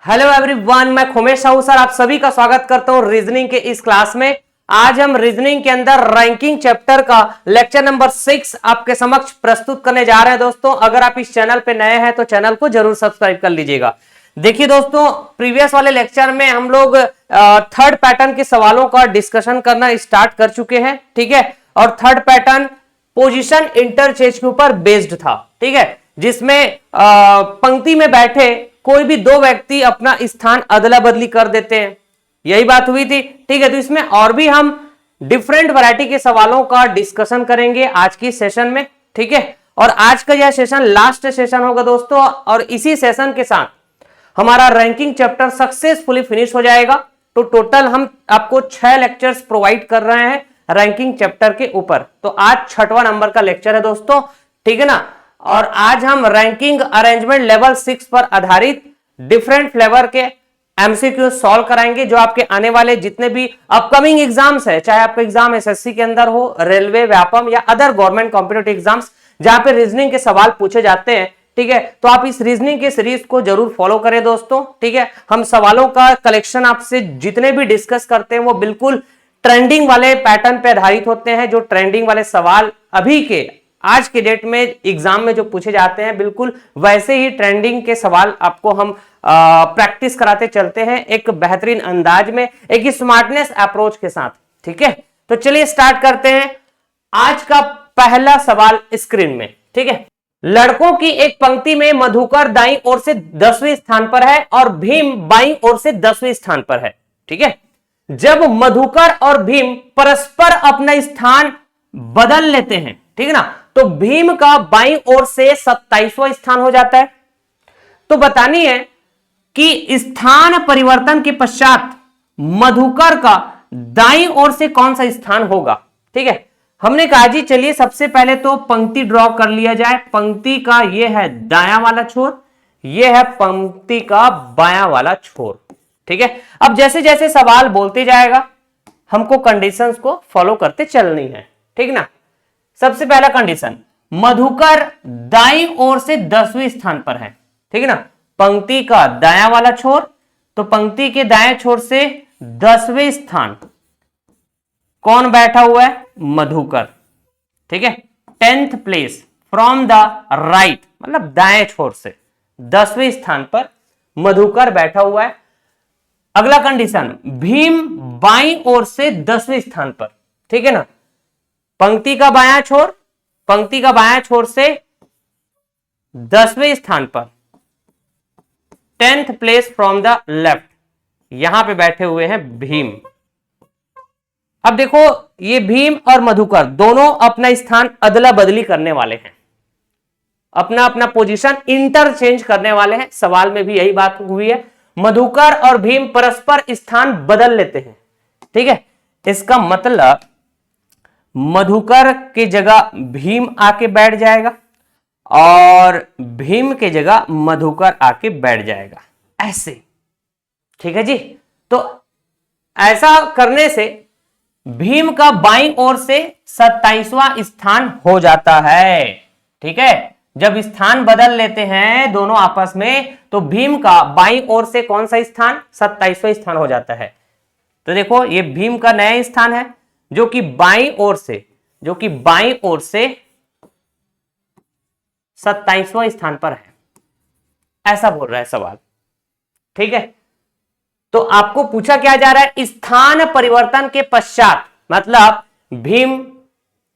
Hello everyone, मैं Khomesh Sahu sir आप सभी का स्वागत करता हूं रीजनिंग के इस क्लास में। आज हम रीजनिंग के अंदर रैंकिंग चैप्टर का लेक्चर नंबर 6 आपके समक्ष प्रस्तुत करने जा रहे हैं। दोस्तों, अगर आप इस चैनल पे नए हैं तो चैनल को जरूर सब्सक्राइब कर लीजिएगा। देखिए दोस्तों, प्रीवियस वाले लेक्चर में हम लोग थर्ड पैटर्न के सवालों का डिस्कशन करना स्टार्ट कर चुके हैं, ठीक है। और थर्ड पैटर्न पोजीशन इंटरचेंज के ऊपर बेस्ड था, ठीक है, जिसमें पंक्ति में बैठे कोई भी दो व्यक्ति अपना स्थान अदला बदली कर देते हैं, यही बात हुई थी, ठीक है। तो इसमें और भी हम डिफरेंट वैरायटी के सवालों का डिस्कशन करेंगे आज की सेशन में, ठीक है। और आज का यह सेशन लास्ट सेशन होगा दोस्तों, और इसी सेशन के साथ हमारा रैंकिंग चैप्टर सक्सेसफुली फिनिश हो जाएगा। तो टोटल हम आपको 6 लेक्चर्स प्रोवाइड कर रहे हैं रैंकिंग चैप्टर के ऊपर। तो आज 6वां नंबर का लेक्चर है दोस्तों, ठीक है ना। और आज हम रैंकिंग अरेंजमेंट लेवल 6 पर आधारित डिफरेंट फ्लेवर के एमसीक्यू सॉल्व कराएंगे, जो आपके आने वाले जितने भी अपकमिंग एग्जाम्स है, चाहे आपका एग्जाम एसएससी के अंदर हो, रेलवे, व्यापम या अदर गवर्नमेंट कॉम्पिटिटिव एग्जाम्स जहां पे रीजनिंग के सवाल पूछे जाते हैं, ठीक है। तो आप इस रीजनिंग के सीरीज को जरूर फॉलो करें दोस्तों, ठीक है। हम सवालों का कलेक्शन आपसे जितने भी डिस्कस करते हैं वो बिल्कुल ट्रेंडिंग वाले पैटर्न पे आधारित होते हैं। जो ट्रेंडिंग वाले सवाल अभी के आज के डेट में एग्जाम में जो पूछे जाते हैं, बिल्कुल वैसे ही ट्रेंडिंग के सवाल आपको हम प्रैक्टिस कराते चलते हैं, एक बेहतरीन अंदाज में, एक स्मार्टनेस अप्रोच के साथ, ठीक है। तो चलिए स्टार्ट करते हैं आज का पहला सवाल स्क्रीन में, ठीक है। लड़कों की एक पंक्ति में मधुकर दाईं ओर से 10वें स्थान पर है और भीम बाईं ओर से 10वें स्थान पर है, ठीक है। जब मधुकर और भीम परस्पर अपना स्थान बदल लेते हैं, ठीक है ना, तो भीम का बाईं ओर से 27वां स्थान हो जाता है। तो बतानी है कि स्थान परिवर्तन के पश्चात मधुकर का दाईं ओर से कौन सा स्थान होगा, ठीक है। हमने कहा जी चलिए सबसे पहले तो पंक्ति ड्रॉ कर लिया जाए। पंक्ति का ये है दायां वाला छोर, ये है पंक्ति का बायां वाला छोर, ठीक है। अब जैसे जैसे सवाल बोलते जाएगा हमको कंडीशंस को फॉलो करते चलनी है, ठीक ना। सबसे पहला कंडीशन, मधुकर दाईं ओर से 10वें स्थान पर है, ठीक है ना। पंक्ति का दायां वाला छोर, तो पंक्ति के दाएं छोर से 10वें स्थान कौन बैठा हुआ है? मधुकर, ठीक है। 10th place from the right, मतलब दाएं छोर से 10वें स्थान पर मधुकर बैठा हुआ है। अगला कंडीशन, भीम बाईं ओर से 10वें स्थान पर, ठीक है ना। पंक्ति का बायां छोर, पंक्ति का बायां छोर से 10वें स्थान पर 10th place from the left, यहां पे बैठे हुए हैं भीम। अब देखो ये भीम और मधुकर दोनों अपना स्थान अदला बदली करने वाले हैं, अपना अपना पोजीशन इंटरचेंज करने वाले हैं। सवाल में भी यही बात हुई है, मधुकर और भीम परस्पर स्थान बदल लेते हैं, ठीक है। इसका मतलब मधुकर की जगह भीम आके बैठ जाएगा और भीम की जगह मधुकर आके बैठ जाएगा, ऐसे, ठीक है जी। तो ऐसा करने से भीम का बाईं ओर से 27वां स्थान हो जाता है, ठीक है। जब स्थान बदल लेते हैं दोनों आपस में, तो भीम का बाईं ओर से कौन सा स्थान? 27वां स्थान हो जाता है। तो देखो ये भीम का नया स्थान है जो कि बाईं ओर से 27वां स्थान पर है, ऐसा बोल रहा है सवाल, ठीक है। तो आपको पूछा क्या जा रहा है? स्थान परिवर्तन के पश्चात, मतलब भीम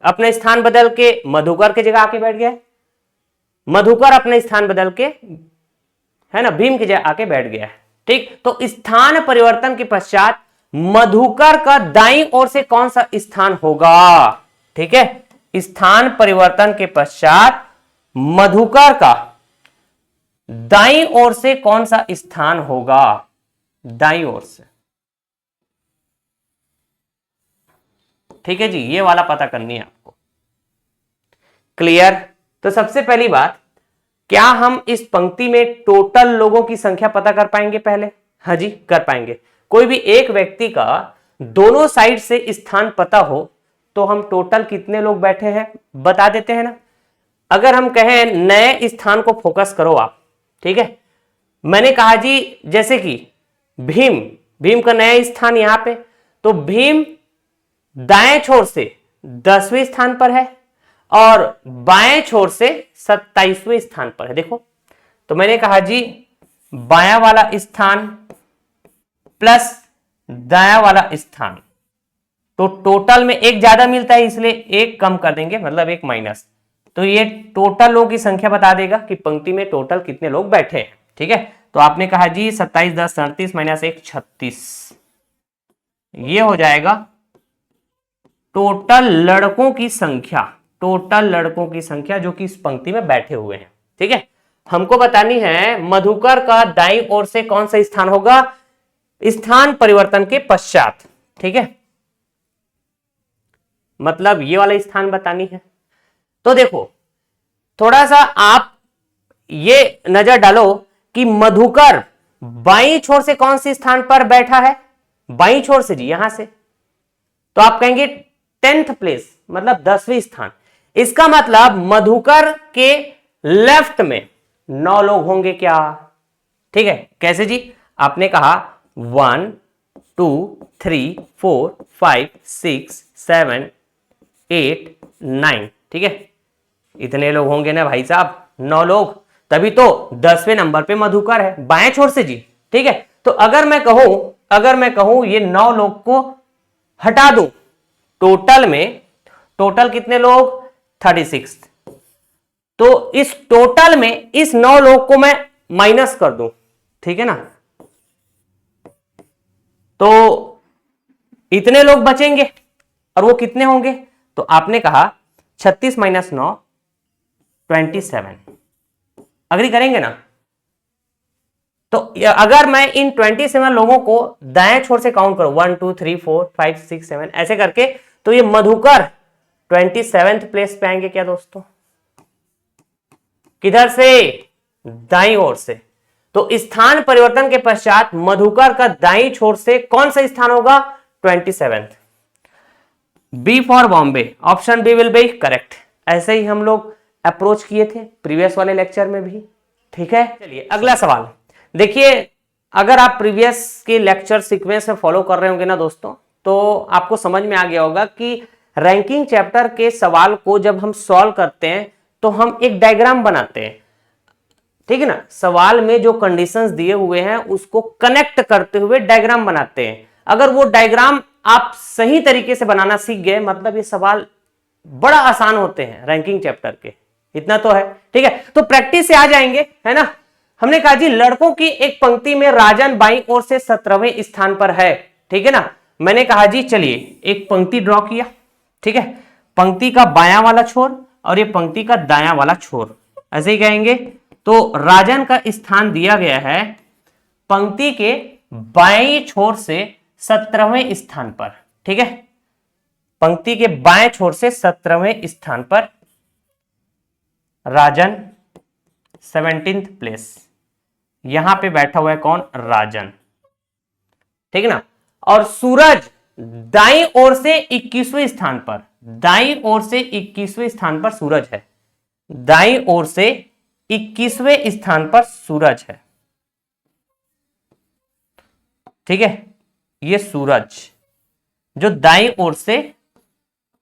अपने स्थान बदल के मधुकर की जगह आके बैठ गया, मधुकर अपने स्थान बदल के, है ना, भीम की जगह आके बैठ गया है, ठीक। तो स्थान परिवर्तन के पश्चात मधुकर का दाईं ओर से कौन सा स्थान होगा, ठीक है। स्थान परिवर्तन के पश्चात मधुकर का दाईं ओर से कौन सा स्थान होगा? दाईं ओर से, ठीक है जी, ये वाला पता करनी है आपको। क्लियर? तो सबसे पहली बात, क्या हम इस पंक्ति में टोटल लोगों की संख्या पता कर पाएंगे पहले? हाँ जी, कर पाएंगे। कोई भी एक व्यक्ति का दोनों साइड से स्थान पता हो तो हम टोटल कितने लोग बैठे हैं बता देते हैं ना। अगर हम कहें नए स्थान को फोकस करो आप, ठीक है, मैंने कहा जी जैसे कि भीम, भीम का नया स्थान यहां पे, तो भीम दाएं छोर से 10वें स्थान पर है और बाएं छोर से 27वें स्थान पर है। देखो, तो मैंने कहा जी बायां वाला स्थान प्लस दायां वाला स्थान, तो टोटल में एक ज्यादा मिलता है इसलिए एक कम कर देंगे, मतलब एक माइनस, तो ये टोटल लोगों की संख्या बता देगा कि पंक्ति में टोटल कितने लोग बैठे हैं। ठीक है, तो आपने कहा जी 27 10 37 माइनस 1 36, ये हो जाएगा टोटल लड़कों की संख्या, टोटल लड़कों की संख्या जो कि इस पंक्ति में बैठे हुए हैं। ठीक है, हमको बतानी है मधुकर का दाईं ओर से कौन सा स्थान होगा स्थान परिवर्तन के पश्चात। ठीक है, मतलब ये वाला स्थान बतानी है। तो देखो थोड़ा सा आप ये नजर डालो कि मधुकर बाईं छोर से कौन से स्थान पर बैठा है, बाईं छोर से जी यहां से, तो आप कहेंगे 10th प्लेस, मतलब 10वें स्थान। इसका मतलब मधुकर के लेफ्ट में 9 लोग होंगे क्या? ठीक है, कैसे जी? आपने कहा 1 2 3 4 5 6 7 8 9, ठीक है, इतने लोग होंगे ना भाई साहब, 9 लोग, तभी तो 10वें नंबर पे मधुकर है बाएं छोर से जी। ठीक है, तो अगर मैं कहूं ये 9 लोग को हटा दूं, टोटल में, टोटल कितने लोग 36, तो इस टोटल में इस 9 लोग को मैं माइनस कर दूं, ठीक है ना, तो इतने लोग बचेंगे और वो कितने होंगे? तो आपने कहा 36 माइनस 9 27, अग्री करेंगे ना? तो अगर मैं इन 27 लोगों को दाएं छोर से काउंट करूं 1 2 3 4 5 6 7 ऐसे करके, तो ये मधुकर 27th प्लेस पे आएंगे क्या दोस्तों? किधर से? दाईं ओर से। तो स्थान परिवर्तन के पश्चात मधुकर का दाईं छोर से कौन सा स्थान होगा? 27th। B for Bombay, option B will be correct. ऐसे ही हम लोग अप्रोच किए थे प्रीवियस वाले लेक्चर में भी। ठीक है, चलिए अगला सवाल देखिए। अगर आप प्रीवियस के लेक्चर सीक्वेंस में फॉलो कर रहे होंगे ना दोस्तों, तो आपको समझ में आ गया होगा कि रैंकिंग चैप्टर के सवाल को जब हम सॉल्व करते हैं तो हम एक डायग्राम बनाते हैं, ठीक है ना, सवाल में जो कंडीशंस दिए हुए हैं उसको कनेक्ट करते हुए डायग्राम बनाते हैं। अगर वो डायग्राम आप सही तरीके से बनाना सीख गए, मतलब ये सवाल बड़ा आसान होते हैं रैंकिंग चैप्टर के, इतना तो है। ठीक है, तो प्रैक्टिस से आ जाएंगे, है ना। हमने कहा जी लड़कों की एक पंक्ति में राजन बाईं ओर से 17वें स्थान पर है, ठीक है ना। मैंने कहा जी चलिए एक पंक्ति ड्रॉ किया, ठीक है, पंक्ति का बायां वाला छोर और ये पंक्ति का दायां वाला छोर, ऐसे ही कहेंगे। तो राजन का स्थान दिया गया है पंक्ति के बाएं छोर से 17वें स्थान पर, ठीक है, पंक्ति के बाएं छोर से 17वें स्थान पर राजन 17th प्लेस, यहां पे बैठा हुआ है कौन? राजन, ठीक है ना। और सूरज दाईं ओर से 21वें स्थान पर, दाईं ओर से 21वें स्थान पर सूरज है, दाईं ओर से 21वें स्थान पर सूरज है, ठीक है। ये सूरज जो दाईं ओर से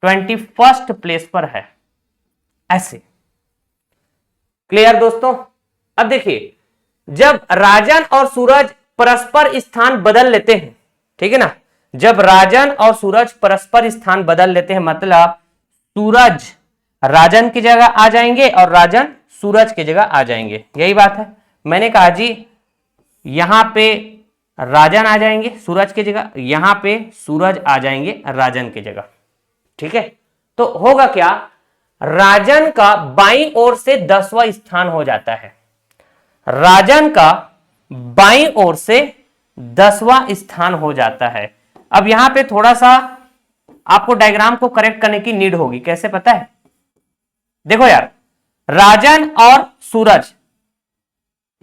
21st प्लेस पर है, ऐसे। क्लियर दोस्तों? अब देखिए जब राजन और सूरज परस्पर स्थान बदल लेते हैं, ठीक है ना, जब राजन और सूरज परस्पर स्थान बदल लेते हैं, मतलब सूरज राजन की जगह आ जाएंगे और राजन सूरज की जगह आ जाएंगे, यही बात है। मैंने कहा जी यहां पे राजन आ जाएंगे सूरज की जगह, यहां पे सूरज आ जाएंगे राजन की जगह, ठीक है। तो होगा क्या? राजन का बाईं ओर से 10वां स्थान हो जाता है, राजन का बाईं ओर से 10वां स्थान हो जाता है। अब यहां पे थोड़ा सा आपको डायग्राम को करेक्ट करने की नीड होगी, कैसे पता है? देखो यार, राजन और सूरज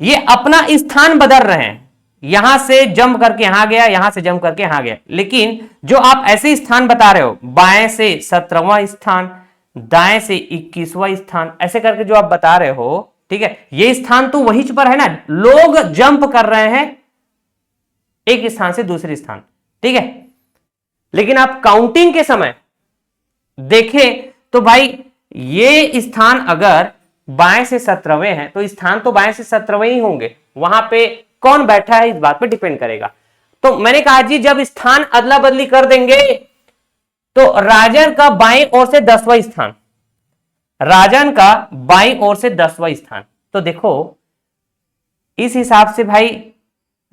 ये अपना स्थान बदल रहे हैं, यहां से जंप करके यहां गया, यहां से जंप करके यहां गया, लेकिन जो आप ऐसे स्थान बता रहे हो, बाएं से 17वां स्थान, दाएं से 21वां स्थान, ऐसे करके जो आप बता रहे हो, ठीक है, ये स्थान तो वही पर है ना, लोग जंप कर रहे हैं एक स्थान से दूसरे स्थान, ठीक है। लेकिन आप काउंटिंग के समय देखें तो भाई ये स्थान अगर बाएं से 17वें हैं तो स्थान तो बाएं से 17वें ही होंगे, वहां पे कौन बैठा है इस बात पे डिपेंड करेगा। तो मैंने कहा जी जब स्थान अदला बदली कर देंगे तो राजन का बाईं ओर से 10वां स्थान, राजन का बाईं ओर से 10वां स्थान, तो देखो इस हिसाब से भाई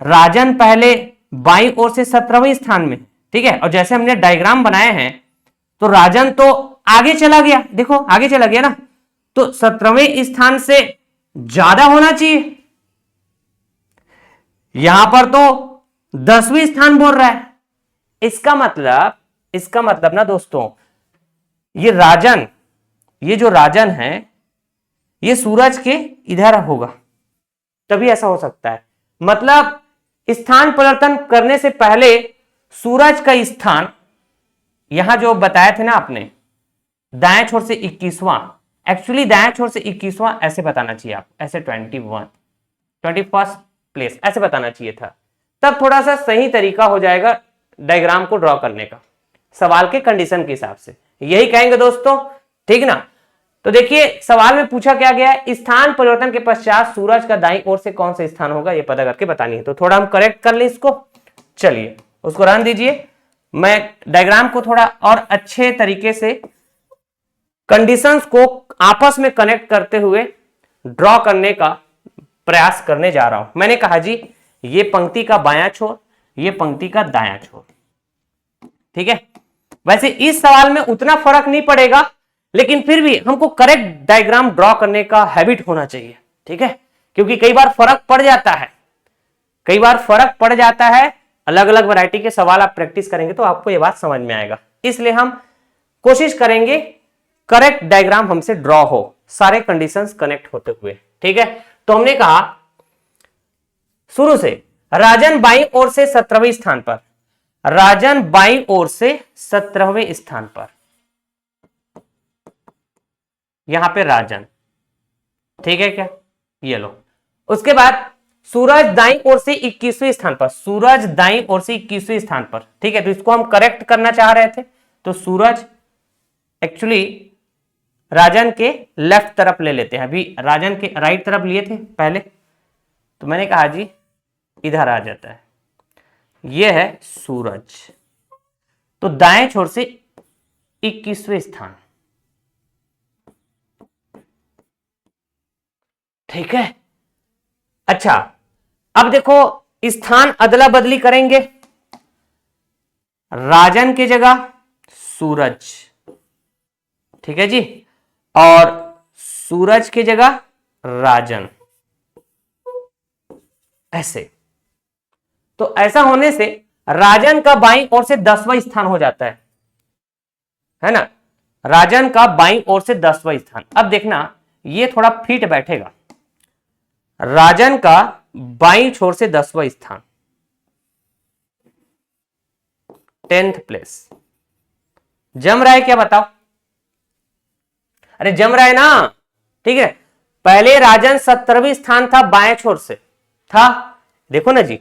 राजन पहले बाईं ओर से 17वें स्थान में, ठीक है। और जैसे हमने डायग्राम बनाए हैं तो राजन तो आगे चला गया, देखो आगे चला गया ना, तो 17वें स्थान से ज्यादा होना चाहिए, यहां पर तो 10वें स्थान बोल रहा है। इसका मतलब ना दोस्तों, ये राजन, ये जो राजन है ये सूरज के इधर होगा, तभी ऐसा हो सकता है। मतलब स्थान परिवर्तन करने से पहले सूरज का स्थान यहां जो बताए थे ना आपने, दाएं छोर से 21वां, एक्चुअली दाएं छोर से 21वां ऐसे बताना चाहिए आप, ऐसे 21st प्लेस ऐसे बताना चाहिए था, तब थोड़ा सा सही तरीका हो जाएगा डायग्राम को ड्रॉ करने का, सवाल के कंडीशन के हिसाब से यही कहेंगे दोस्तों, ठीक ना। तो देखिए सवाल में पूछा क्या गया है, स्थान परिवर्तन के पश्चात सूरज का दाईं ओर से कौन सा स्थान होगा ये पता करके बतानी है। तो थोड़ा हम करेक्ट कर लें इसको, चलिए उसको रहने दीजिए, मैं डायग्राम को थोड़ा और अच्छे तरीके से कंडीशंस को आपस में कनेक्ट करते हुए ड्रॉ करने का प्रयास करने जा रहा हूं। मैंने कहा जी ये पंक्ति का बायां छोर, ये पंक्ति का दायां छोर, ठीक है। वैसे इस सवाल में उतना फर्क नहीं पड़ेगा, लेकिन फिर भी हमको करेक्ट डायग्राम ड्रॉ करने का हैबिट होना चाहिए, ठीक है, क्योंकि कई बार फर्क पड़ जाता है, अलग अलग वैरायटी के सवाल आप प्रैक्टिस करेंगे तो आपको यह बात समझ में आएगा। इसलिए हम कोशिश करेंगे करेक्ट डायग्राम हमसे ड्रॉ हो, सारे कंडीशंस कनेक्ट होते हुए, ठीक है। तो हमने कहा शुरू से राजन बाईं ओर से 17वें स्थान पर, राजन बाईं ओर से 17वें स्थान पर, यहां पे राजन, ठीक है क्या, ये लो। उसके बाद सूरज दाईं ओर से 21वें स्थान पर, सूरज दाईं ओर से 21वें स्थान पर, ठीक है। तो इसको हम करेक्ट करना चाह रहे थे, तो सूरज एक्चुअली राजन के लेफ्ट तरफ ले लेते हैं, अभी राजन के राइट तरफ लिए थे पहले, तो मैंने कहा जी इधर आ जाता है, यह है सूरज, तो दाएं छोर से 21वें स्थान, ठीक है। अच्छा अब देखो स्थान अदला बदली करेंगे, राजन की जगह सूरज, ठीक है जी, और सूरज की जगह राजन, ऐसे। तो ऐसा होने से राजन का बाईं ओर से 10वां स्थान हो जाता है ना, राजन का बाईं ओर से 10वां स्थान। अब देखना ये थोड़ा फिट बैठेगा, राजन का बाईं छोर से 10वां स्थान, 10th प्लेस, जम रहा है क्या बताओ, अरे जम रहा है ना, ठीक है। पहले राजन 17वें स्थान था, बाएं छोर से था, देखो ना जी।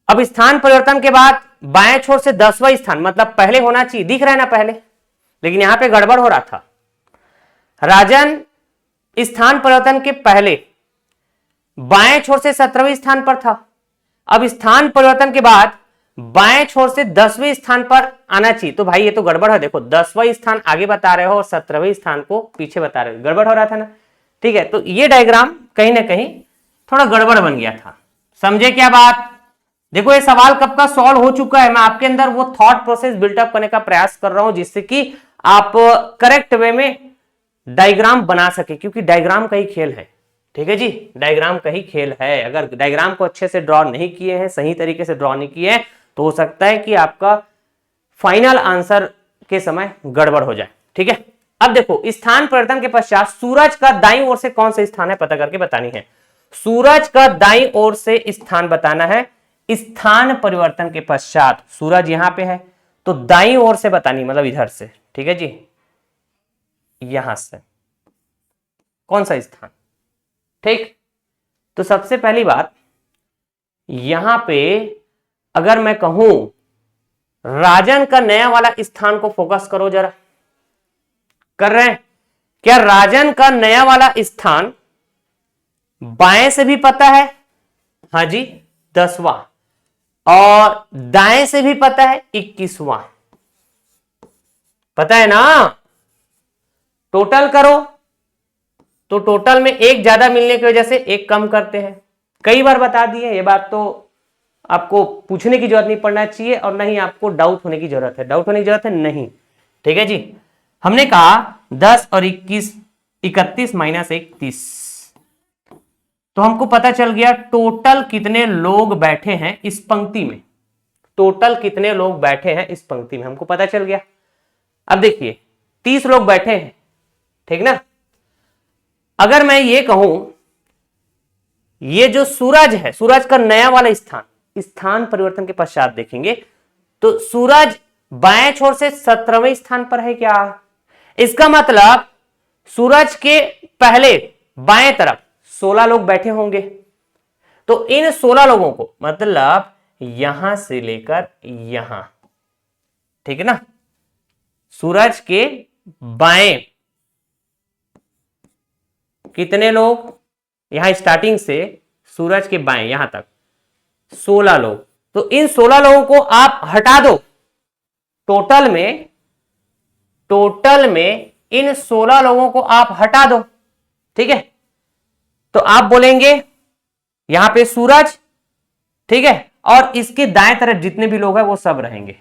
अब स्थान परिवर्तन के बाद बाएं छोर से 10वां स्थान, मतलब पहले होना चाहिए, दिख रहा है ना पहले, लेकिन यहां पे गड़बड़ हो रहा था। राजन स्थान परिवर्तन के पहले बाएं छोर से 17वें स्थान पर था, अब स्थान परिवर्तन के बाद बाएं छोर से 10वें स्थान पर आना चाहिए, तो भाई ये तो गड़बड़ है, देखो 10वां स्थान आगे बता रहे हो और 17वें स्थान को पीछे बता रहे हो, गड़बड़ हो रहा था ना, ठीक है। तो ये डायग्राम कहीं ना कहीं थोड़ा गड़बड़ बन गया था, समझे क्या बात। देखो ये सवाल कब का सॉल्व हो चुका है, मैं आपके अंदर वो थॉट प्रोसेस बिल्टअप करने का प्रयास कर रहा हूं जिससे कि आप करेक्ट वे में डायग्राम बना सके, क्योंकि डायग्राम का ही खेल है, ठीक है जी, डायग्राम का ही खेल है। अगर डायग्राम को अच्छे से ड्रॉ नहीं किए हैं, सही तरीके से ड्रॉ नहीं किए हैं, तो हो सकता है कि आपका फाइनल आंसर के समय गड़बड़ हो जाए, ठीक है। अब देखो स्थान परिवर्तन के पश्चात सूरज का दाईं ओर से कौन सा स्थान है पता करके बतानी है, सूरज का दाईं ओर से स्थान बताना है। स्थान परिवर्तन के पश्चात सूरज यहां पे है, तो दाईं ओर से बतानी, मतलब इधर से, ठीक है जी, यहां से कौन सा स्थान, ठीक, तो सबसे पहली बात यहां पे अगर मैं कहूं राजन का नया वाला स्थान को फोकस करो जरा, कर रहे हैं क्या? राजन का नया वाला स्थान बाएं से भी पता है, हाँ जी 10वां, और दाएं से भी पता है 21वां, पता है ना? टोटल करो तो टोटल में एक ज्यादा मिलने की वजह से एक कम करते हैं। कई बार बता दिए, ये बात तो आपको पूछने की जरूरत नहीं पड़ना चाहिए और नहीं आपको डाउट होने की जरूरत है। डाउट होने की जरूरत है नहीं, ठीक है जी। हमने कहा 10 और 21, 31 माइनस 1 30, तो हमको पता चल गया टोटल कितने लोग बैठे हैं इस पंक्ति में। टोटल कितने लोग बैठे हैं इस पंक्ति में हमको पता चल गया। अब देखिए 30 लोग बैठे हैं, ठीक ना। अगर मैं ये कहूं ये जो सूरज है, सूरज का नया वाला स्थान, स्थान परिवर्तन के पश्चात देखेंगे तो सूरज बाएं छोर से 17वें स्थान पर है क्या? इसका मतलब सूरज के पहले बाएं तरफ 16 लोग बैठे होंगे। तो इन 16 लोगों को मतलब यहां से लेकर यहां, ठीक है ना, सूरज के बाएं कितने लोग, यहां स्टार्टिंग से सूरज के बाएं यहां तक 16 लोग, तो इन 16 लोगों को आप हटा दो। टोटल में इन 16 लोगों को आप हटा दो, ठीक है। तो आप बोलेंगे यहां पे सूरज, ठीक है, और इसके दाएं तरफ जितने भी लोग हैं वो सब रहेंगे,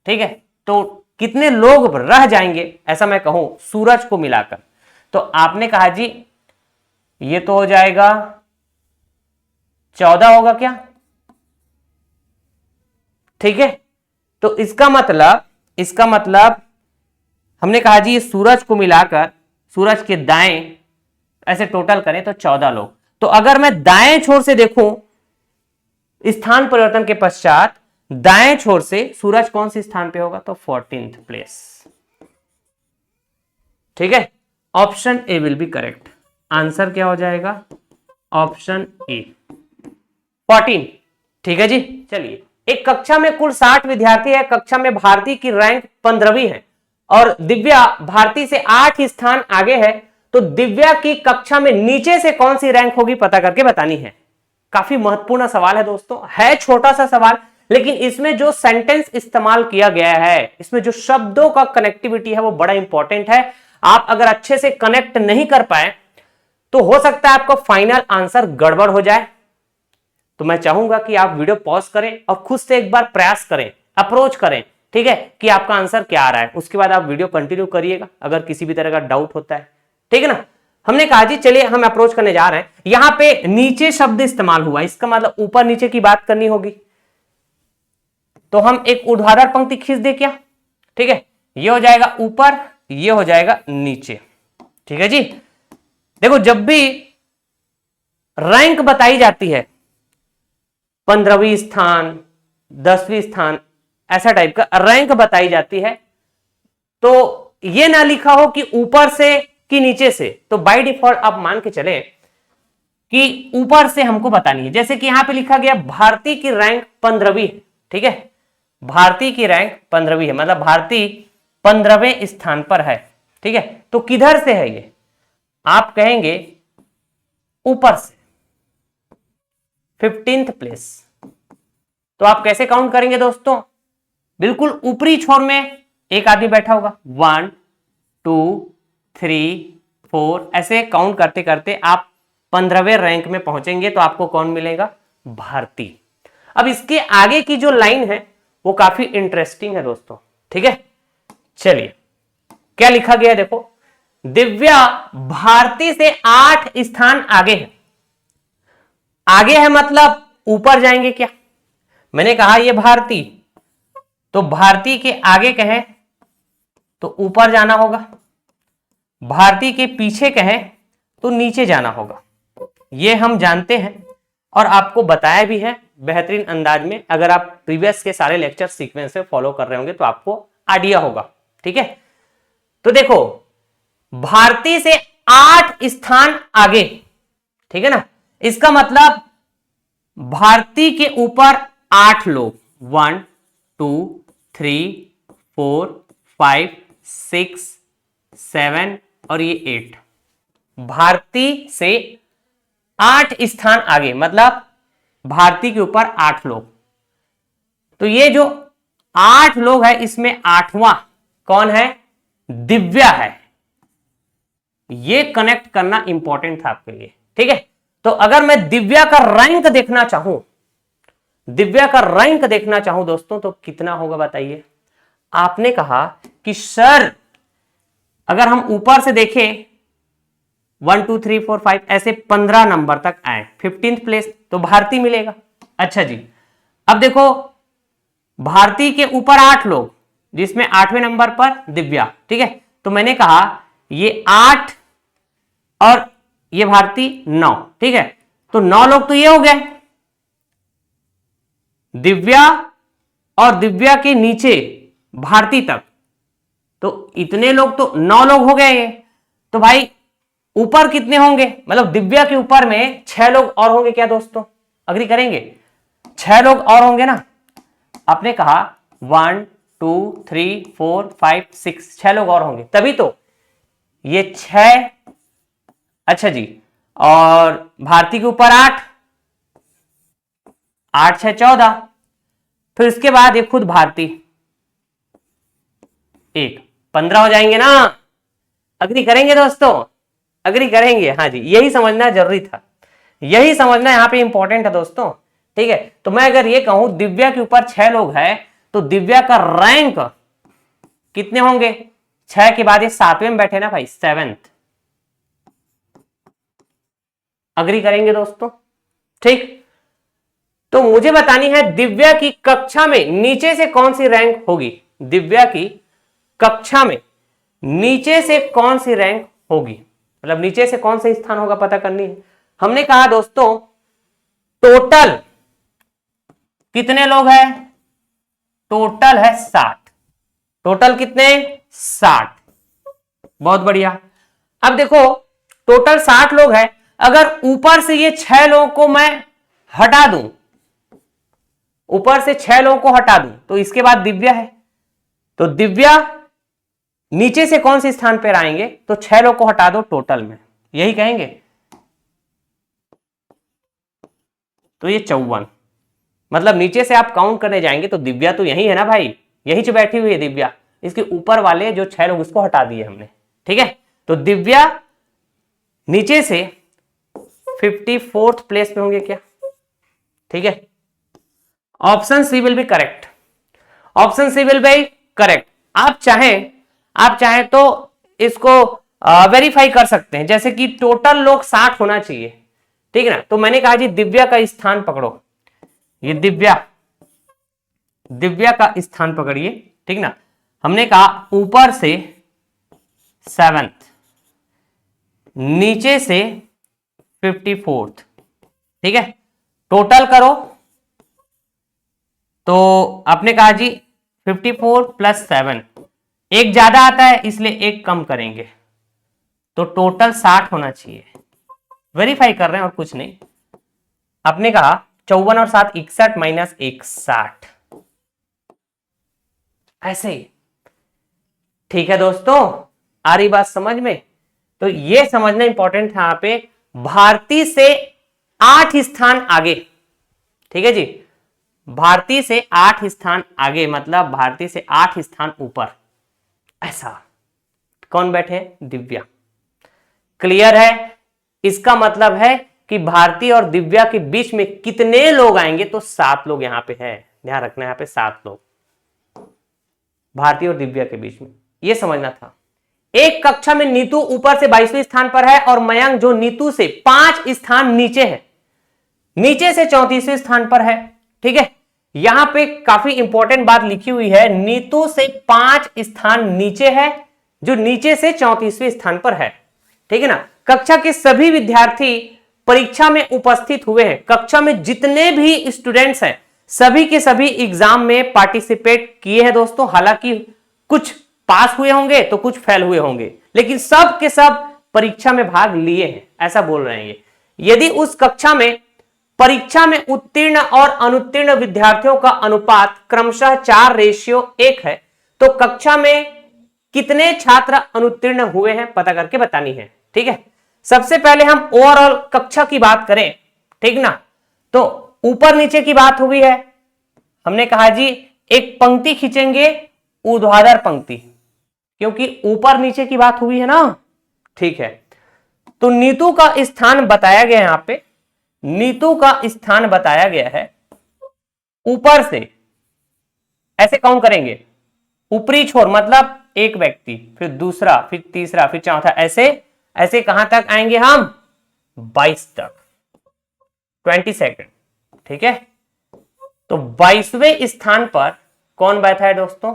ठीक है। तो कितने लोग रह जाएंगे ऐसा मैं कहूं सूरज को मिलाकर, तो आपने कहा जी ये तो हो जाएगा 14 होगा क्या, ठीक है। तो इसका मतलब हमने कहा जी सूरज को मिलाकर सूरज के दाएं ऐसे टोटल करें तो 14 लोग। तो अगर मैं दाएं छोर से देखूं स्थान परिवर्तन के पश्चात दाएं छोर से सूरज कौन से स्थान पे होगा, तो 14th प्लेस, ठीक है। Option A will be correct. Answer क्या हो जाएगा, ऑप्शन ए 14, ठीक है जी। चलिए, एक कक्षा में कुल 60 विद्यार्थी है। कक्षा में भारती की रैंक 15वीं है और दिव्या भारती से 8 स्थान आगे है। तो दिव्या की कक्षा में नीचे से कौन सी रैंक होगी पता करके बतानी है। काफी महत्वपूर्ण सवाल है दोस्तों, है छोटा सा सवाल, लेकिन इसमें जो सेंटेंस इस्तेमाल किया गया है, इसमें जो शब्दों का कनेक्टिविटी है वो बड़ा इंपॉर्टेंट है। आप अगर अच्छे से कनेक्ट नहीं कर पाए तो हो सकता है आपका फाइनल आंसर गड़बड़ हो जाए। तो मैं चाहूंगा कि आप वीडियो पॉज करें और खुद से एक बार प्रयास करें, अप्रोच करें, ठीक है, कि आपका आंसर क्या आ रहा है। उसके बाद आप वीडियो कंटिन्यू करिएगा अगर किसी भी तरह का डाउट होता है, ठीक है ना। हमने कहा जी चलिए हम अप्रोच करने जा रहे हैं। यहां पे नीचे शब्द इस्तेमाल हुआ, इसका मतलब ऊपर नीचे की बात करनी होगी। तो हम एक ऊर्ध्वाधर पंक्ति खींच दे क्या, ठीक है, ये हो जाएगा ऊपर, ये हो जाएगा नीचे, ठीक है जी। देखो जब भी रैंक बताई जाती है 15वीं स्थान 10वीं स्थान ऐसा टाइप का रैंक बताई जाती है, तो ये ना लिखा हो कि ऊपर से कि नीचे से। तो बाय डिफॉल्ट आप मान के चले कि ऊपर से हमको बतानी है। जैसे कि यहां पे लिखा गया भारती की रैंक 15वीं है, ठीक है, भारती की रैंक 15वीं है, मतलब भारती 15वें स्थान पर है, ठीक है। तो किधर से है ये, आप कहेंगे ऊपर से 15th प्लेस। तो आप कैसे काउंट करेंगे दोस्तों, बिल्कुल ऊपरी छोर में एक आदमी बैठा होगा, 1 2 3 4 ऐसे काउंट करते करते आप 15वें रैंक में पहुंचेंगे। तो आपको कौन मिलेगा, भारती। अब इसके आगे की जो लाइन है वो काफी इंटरेस्टिंग है दोस्तों, ठीक है। चलिए क्या लिखा गया है देखो, दिव्या भारती से 8 स्थान आगे है। आगे है मतलब ऊपर जाएंगे क्या, मैंने कहा ये भारती, तो भारती के आगे कहें तो ऊपर जाना होगा, भारती के पीछे कहें तो नीचे जाना होगा। ये हम जानते हैं और आपको बताया भी है बेहतरीन अंदाज में। अगर आप प्रीवियस के सारे लेक्चर सीक्वेंस से फॉलो कर रहे होंगे तो आपको आइडिया होगा, ठीक है। तो देखो भारती से 8 स्थान आगे, ठीक है ना। इसका मतलब भारती के ऊपर 8 लोग, 1 2 3 4 5 6 7 और ये 8, भारती से 8 स्थान आगे, मतलब भारती के ऊपर 8 लोग। तो ये जो 8 लोग है इसमें 8वां कौन है? दिव्या है। ये कनेक्ट करना इंपॉर्टेंट था आपके लिए, ठीक है। तो अगर मैं दिव्या का रैंक देखना चाहूं, दिव्या का रैंक देखना चाहूं दोस्तों, तो कितना होगा बताइए। आपने कहा कि सर अगर हम ऊपर से देखें 1 2 3 4 5 ऐसे 15 नंबर तक आए, 15th प्लेस तो भारती मिलेगा। अच्छा जी, अब देखो भारती के ऊपर 8 लोग, जिसमें 8वें नंबर पर दिव्या, ठीक है। तो मैंने कहा ये 8 और ये भारती 9, ठीक है। तो 9 लोग तो ये हो गए, दिव्या और दिव्या के नीचे भारती तक, तो इतने लोग तो 9 लोग हो गए ये। तो भाई ऊपर कितने होंगे, मतलब दिव्या के ऊपर में 6 लोग और होंगे क्या दोस्तों? अग्री करेंगे? 6 लोग और होंगे ना। आपने कहा 1 2 3 4 5 6, 6 लोग और होंगे, तभी तो ये 6। अच्छा जी, और भारती के ऊपर 8, 8 6 14, फिर उसके बाद ये खुद भारती 1, 15 हो जाएंगे ना। अग्री करेंगे दोस्तों? अग्री करेंगे? हाँ जी, यही समझना जरूरी था, यही समझना यहाँ पे इंपॉर्टेंट है दोस्तों, ठीक है। तो मैं अगर ये कहूं दिव्या के ऊपर 6 लोग हैं, तो दिव्या का रैंक कितने होंगे? 6 के बाद ये 7वें में बैठे ना भाई, 7th। अग्री करेंगे दोस्तों? ठीक। तो मुझे बतानी है दिव्या की कक्षा में नीचे से कौन सी रैंक होगी, दिव्या की कक्षा में नीचे से कौन सी रैंक होगी, मतलब नीचे से कौन सा स्थान होगा पता करनी है। हमने कहा दोस्तों टोटल कितने लोग हैं? टोटल है 60। टोटल कितने? 60। बहुत बढ़िया। अब देखो टोटल 60 लोग हैं, अगर ऊपर से ये 6 लोगों को मैं हटा दूं, ऊपर से 6 लोगों को हटा दूं, तो इसके बाद दिव्या है। तो दिव्या नीचे से कौन से स्थान पर आएंगे? तो 6 लोग को हटा दो टोटल में, यही कहेंगे। तो ये 54, मतलब नीचे से आप काउंट करने जाएंगे तो दिव्या तो यही है ना भाई, यही जो बैठी हुई है दिव्या, इसके ऊपर वाले जो 6 लोग इसको हटा दिए हमने, ठीक है। तो दिव्या नीचे से 54th प्लेस पे होंगे क्या? ठीक है, option C will be correct, option C will be correct. आप चाहें तो इसको वेरीफाई कर सकते हैं, जैसे कि टोटल लोग 60 होना चाहिए, ठीक है ना। तो मैंने कहा जी दिव्या का स्थान पकड़ो, ये दिव्या का स्थान पकड़िए, ठीक ना। हमने कहा ऊपर से 7th, नीचे से 54th, ठीक है। टोटल करो तो आपने कहा जी 54 + 7, एक ज्यादा आता है इसलिए एक कम करेंगे, तो टोटल 60 होना चाहिए। वेरीफाई कर रहे हैं और कुछ नहीं। आपने कहा 54 और 7 61 - 1 60, ऐसे ही, ठीक है दोस्तों। आ रही बात समझ में? तो ये समझना इंपॉर्टेंट था यहां पे, भारती से 8 स्थान आगे, ठीक है जी, भारती से 8 स्थान आगे, मतलब भारती से 8 स्थान ऊपर, ऐसा कौन बैठे? दिव्या। क्लियर है? इसका मतलब है कि भारती और दिव्या के बीच में कितने लोग आएंगे? तो 7 लोग यहां पे है, ध्यान रखना, यहां पे 7 लोग भारती और दिव्या के बीच में, यह समझना था। एक कक्षा में नीतू ऊपर से 22वें स्थान पर है और मयंक जो नीतू से 5 स्थान नीचे है, नीचे से 34वें स्थान पर है, ठीक है। यहां पे काफी इंपॉर्टेंट बात लिखी हुई है, नीतू से 5 स्थान नीचे है, जो नीचे से 34वें स्थान पर है, ठीक है ना। कक्षा के सभी विद्यार्थी परीक्षा में उपस्थित हुए हैं, कक्षा में जितने भी स्टूडेंट्स हैं सभी के सभी एग्जाम में पार्टिसिपेट किए हैं दोस्तों। हालांकि कुछ पास हुए होंगे तो कुछ फेल हुए होंगे, लेकिन सब के सब परीक्षा में भाग लिए हैं, ऐसा बोल रहे हैं ये। यदि उस कक्षा में परीक्षा में उत्तीर्ण और अनुत्तीर्ण विद्यार्थियों का अनुपात क्रमशः 4:1 है तो कक्षा में कितने छात्र अनुत्तीर्ण हुए हैं पता करके बतानी है। ठीक है, सबसे पहले हम ओवरऑल कक्षा की बात करें, ठीक ना, तो ऊपर नीचे की बात हुई है। हमने कहा जी एक पंक्ति खींचेंगे ऊर्ध्वाधर पंक्ति, क्योंकि ऊपर नीचे की बात हुई है ना। ठीक है, तो नीतू का स्थान बताया गया है, यहां पे नीतू का स्थान बताया गया है ऊपर से, ऐसे काउंट करेंगे, ऊपरी छोर मतलब एक व्यक्ति, फिर दूसरा, फिर तीसरा, फिर चौथा, ऐसे ऐसे कहां तक आएंगे हम, 22 तक, 20 सेकेंड। ठीक है, तो 22वें स्थान पर कौन बैठा है दोस्तों,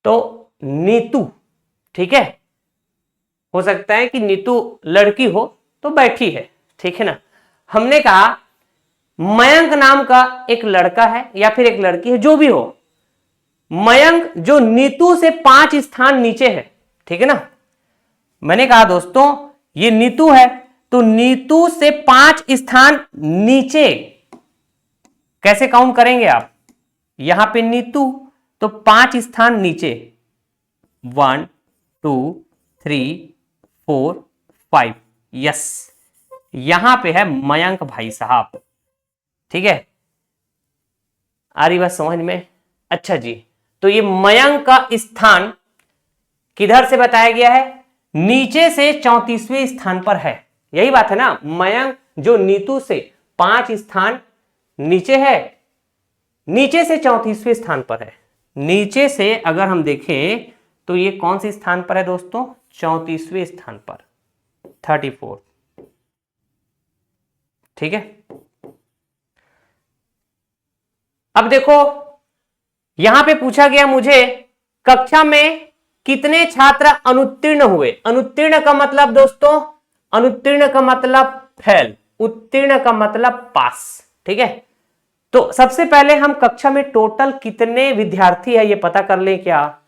तो नीतू। ठीक है, हो सकता है कि नीतू लड़की हो तो बैठी है, ठीक है ना। हमने कहा मयंक नाम का एक लड़का है या फिर एक लड़की है, जो भी हो, मयंक जो नीतू से 5 स्थान नीचे है, ठीक है ना। मैंने कहा दोस्तों ये नीतू है, तो नीतू से 5 स्थान नीचे कैसे काउंट करेंगे आप, यहां पे नीतू तो 5 स्थान नीचे, 1 2 3 4 5, यस, यहां पे है मयंक भाई साहब। ठीक है, आ रही बात समझ में। अच्छा जी, तो ये मयंक का स्थान किधर से बताया गया है, नीचे से 34वें स्थान पर है, यही बात है ना। मयंक जो नीतू से 5 स्थान नीचे है, नीचे से 34वें स्थान पर है। नीचे से अगर हम देखें तो ये कौन से स्थान पर है दोस्तों, 34वें स्थान पर, 34। ठीक है, अब देखो यहां पे पूछा गया मुझे कक्षा में कितने छात्र अनुत्तीर्ण हुए। अनुत्तीर्ण का मतलब दोस्तों, अनुत्तीर्ण का मतलब फेल, उत्तीर्ण का मतलब पास। ठीक है, तो सबसे पहले हम कक्षा में टोटल कितने विद्यार्थी है ये पता कर ले। क्या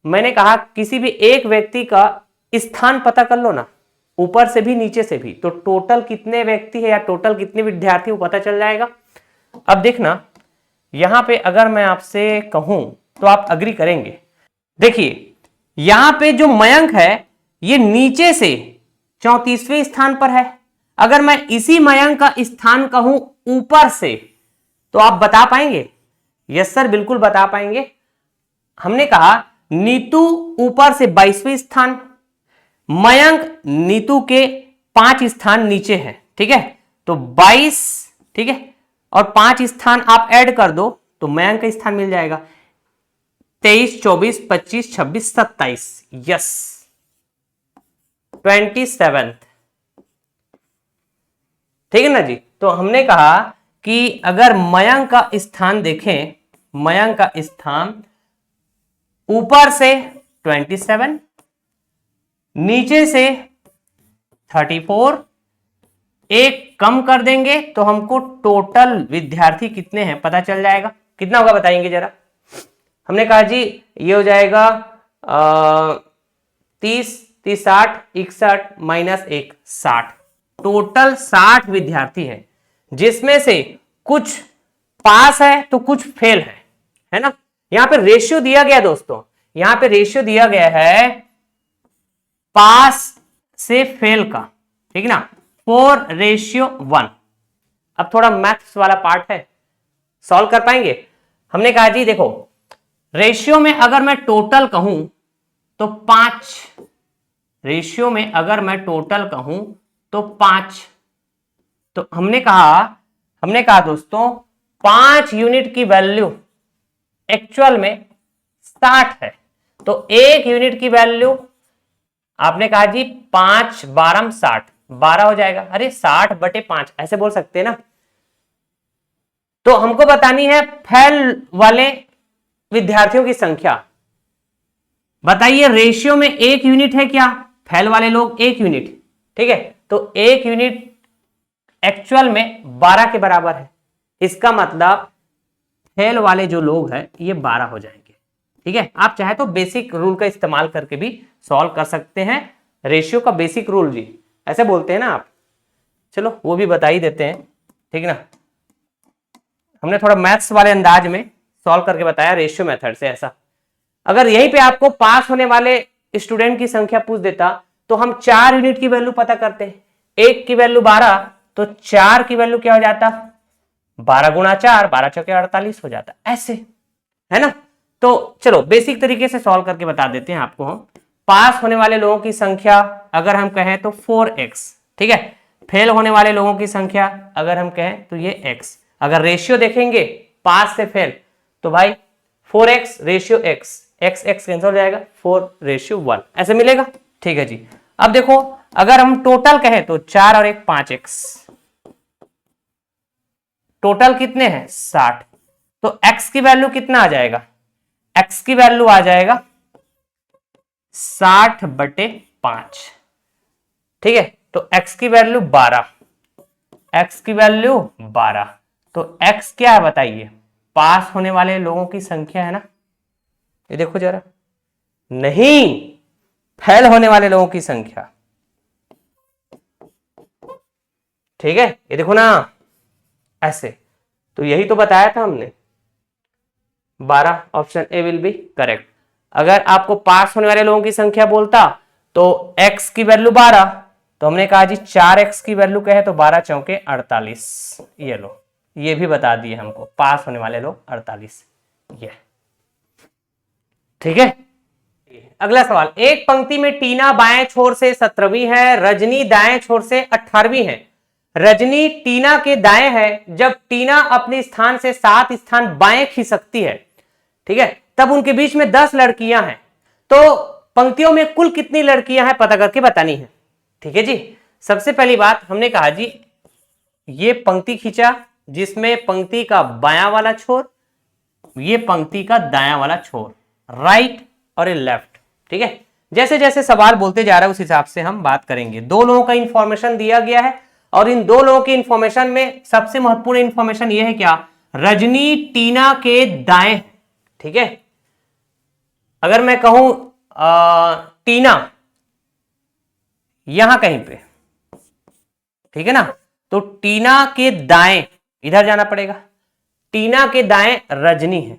मैंने कहा किसी भी एक व्यक्ति का स्थान पता कर लो ना, ऊपर से भी नीचे से भी, तो टोटल कितने व्यक्ति है या टोटल कितने विद्यार्थी वो पता चल जाएगा। अब देखना यहां पे अगर मैं आपसे कहूं तो आप अग्री करेंगे। देखिए यहां पे जो मयंक है ये नीचे से 34वें स्थान पर है, अगर मैं इसी मयंक का स्थान कहूं ऊपर से तो आप बता पाएंगे। यस सर, बिल्कुल बता पाएंगे। हमने कहा नीतू ऊपर से 22वें स्थान, मयंक नीतू के 5 स्थान नीचे है। ठीक है, तो 22, ठीक है, और 5 स्थान आप ऐड कर दो तो मयंक का स्थान मिल जाएगा, 23 24 25 26 27, यस 27। ठीक है ना जी। तो हमने कहा कि अगर मयंक का स्थान देखें, मयंक का स्थान ऊपर से 27, नीचे से 34, एक कम कर देंगे तो हमको टोटल विद्यार्थी कितने हैं पता चल जाएगा। कितना होगा बताएंगे जरा। हमने कहा जी ये हो जाएगा 30 30 60 61 माइनस 1 60, टोटल 60 विद्यार्थी हैं, जिसमें से कुछ पास है तो कुछ फेल है ना। यहां पे रेशियो दिया गया दोस्तों, यहां पे रेशियो दिया गया है पास से फेल का, ठीक है ना, 4:1। अब थोड़ा मैथ्स वाला पार्ट है, सॉल्व कर पाएंगे। हमने कहा जी देखो रेशियो में अगर मैं टोटल कहूं तो 5, रेशियो में अगर मैं टोटल कहूं तो 5, तो हमने कहा दोस्तों 5 यूनिट की वैल्यू एक्चुअल में 60 है, तो 1 यूनिट की वैल्यू आपने कहा जी 5 12 60, 12 हो जाएगा। अरे 60/5 ऐसे बोल सकते हैं ना। तो हमको बतानी है फेल वाले विद्यार्थियों की संख्या। बताइए रेशियो में 1 यूनिट है क्या, फेल वाले लोग 1 यूनिट, ठीक है, तो 1 यूनिट एक्चुअल में 12 के बराबर है। इसका मतलब फेल वाले जो लोग हैं ये 12 हो जाएंगे। ठीक है, आप चाहे तो बेसिक रूल का इस्तेमाल करके भी सॉल्व कर सकते हैं। रेशियो का बेसिक रूल जी ऐसे बोलते हैं ना आप। चलो वो भी बता ही देते हैं, ठीक ना। हमने थोड़ा मैथ्स वाले अंदाज में सॉल्व करके बताया रेशियो मेथड से। ऐसा अगर यहीं पे आपको पास होने वाले स्टूडेंट की संख्या पूछ देता तो हम 4 यूनिट की वैल्यू पता करते हैं। 1 की वैल्यू 12, तो 4 की वैल्यू क्या हो जाता, 12 गुणा 4, 12 चौके 48 हो जाता, ऐसे है ना। तो चलो बेसिक तरीके से सॉल्व करके बता देते हैं आपको हम। पास होने वाले लोगों की संख्या अगर हम कहें तो 4x, ठीक है। फेल होने वाले लोगों की संख्या अगर हम कहें तो ये x। अगर रेशियो देखेंगे पास से फेल तो भाई 4x ratio x, x x cancel हो जाएगा, 4:1 ऐसे मिलेगा, ठीक है जी। अब देखो अगर हम टोटल कहें तो 4 और 1 5x, टोटल कितने हैं 60, तो x की वैल्यू कितना आ जाएगा, x की वैल्यू आ जाएगा 60/5, ठीक है। तो x की वैल्यू 12, x की वैल्यू 12, तो x क्या है बताइए, पास होने वाले लोगों की संख्या है ना, ये देखो जरा, नहीं फेल होने वाले लोगों की संख्या, ठीक है। ये देखो ना ऐसे, तो यही तो बताया था हमने, 12, option A will be correct. अगर आपको पास होने वाले लोगों की संख्या बोलता तो x की वैल्यू 12, तो हमने कहा जी 4x की वैल्यू कहे तो 12 चौके 48, ये लो, ये भी बता दिए हमको, पास होने वाले लोग 48, ये ठीक है। अगला सवाल, एक पंक्ति में टीना बाएं छोर से 17वीं है, रजनी दाएं छोर से 18वीं है। रजनी टीना के दाएं है, जब टीना अपने स्थान से 7 स्थान बाएं खिसकती है, ठीक है, तब उनके बीच में 10 लड़कियां हैं, तो पंक्तियों में कुल कितनी लड़कियां हैं पता करके बतानी है, ठीक है जी। सबसे पहली बात हमने कहा जी, ये पंक्ति खींचा जिसमें पंक्ति का बायां वाला छोर, ये पंक्ति का दायां वाला छोर, राइट और ये लेफ्ट, ठीक है। जैसे जैसे सवाल बोलते जा रहा है उस हिसाब से हम बात करेंगे। दो लोगों का इंफॉर्मेशन दिया गया है और इन दो लोगों की इंफॉर्मेशन में सबसे महत्वपूर्ण इंफॉर्मेशन यह है क्या, रजनी टीना के दाएं, ठीक है। अगर मैं कहूं टीना यहां कहीं पे, ठीक है ना, तो टीना के दाएं इधर जाना पड़ेगा, टीना के दाएं रजनी है,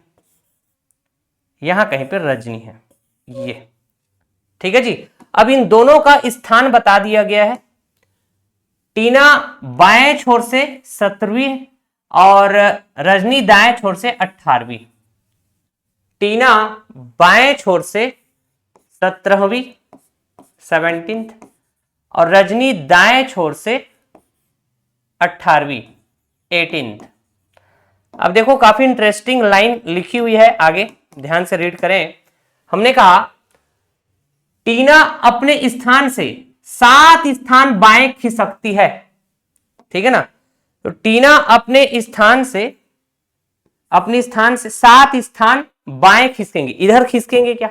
यहां कहीं पे रजनी है, ये ठीक है जी। अब इन दोनों का स्थान बता दिया गया है, टीना बाएं छोर से 17वीं और रजनी दाएं छोर से 18वीं, टीना बाएं छोर से 17वीं 17th और रजनी दाएं छोर से 18वीं 18th। अब देखो काफी इंटरेस्टिंग लाइन लिखी हुई है आगे, ध्यान से रीड करें। हमने कहा टीना अपने स्थान से 7 स्थान बाएं खिसकती है, ठीक है ना, तो टीना अपने स्थान से 7 स्थान बाएं खिसकेंगे, इधर खिसकेंगे क्या,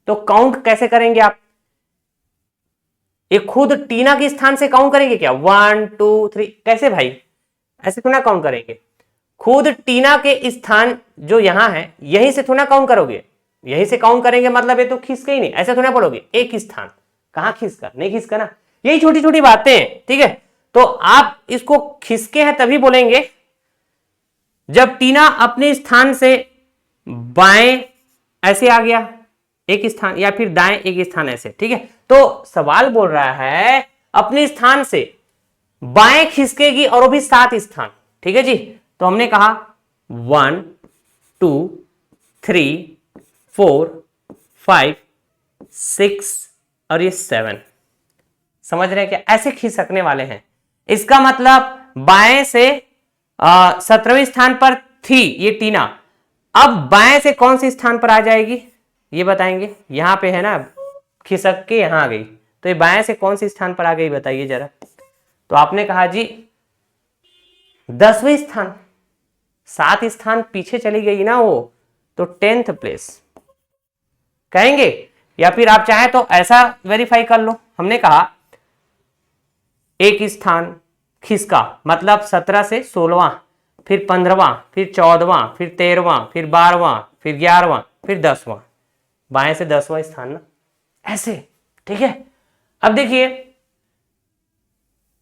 तो काउंट कैसे करेंगे आप, ये खुद टीना के स्थान से काउंट करेंगे क्या, 1 2 3, कैसे भाई, ऐसे थोड़ा काउंट करेंगे, खुद टीना के स्थान जो यहां है यहीं से थोड़ा काउंट करोगे, यहीं से काउंट करेंगे मतलब ये तो खिसके ही नहीं, ऐसे थोड़ा पढ़ोगे, एक स्थान कहां खिसका, नहीं खिसका ना, यही छोटी छोटी बातें हैं, ठीक है। तो आप इसको खिसके हैं तभी बोलेंगे जब टीना अपने स्थान से बाएं ऐसे आ गया एक स्थान, या फिर दाएं एक स्थान ऐसे, ठीक है। तो सवाल बोल रहा है अपने स्थान से बाएं खिसकेगी और वो भी 7 स्थान, ठीक है जी। तो हमने कहा 1 2 3 4 5 6 और ये 7, समझ रहे हैं क्या, ऐसे खिसकने वाले हैं। इसका मतलब बाएं से 17वें स्थान पर थी ये टीना, अब बाएं से कौन से स्थान पर आ जाएगी ये बताएंगे, यहां पे है ना खिसक के यहां आ गई, तो ये बाएं से कौन से स्थान पर आ गई बताइए जरा। तो आपने कहा जी 10वें स्थान, 7 स्थान पीछे चली गई ना वो, तो 10th प्लेस कहेंगे, या फिर आप चाहें तो ऐसा वेरीफाई कर लो। हमने कहा एक स्थान खिसका मतलब 17 से 16वां, फिर 15वां, फिर 14वां, फिर 13वां, फिर 12वां, फिर 11वां, फिर 10वां, बाएं से 10वां स्थान ना, ऐसे, ठीक है। अब देखिए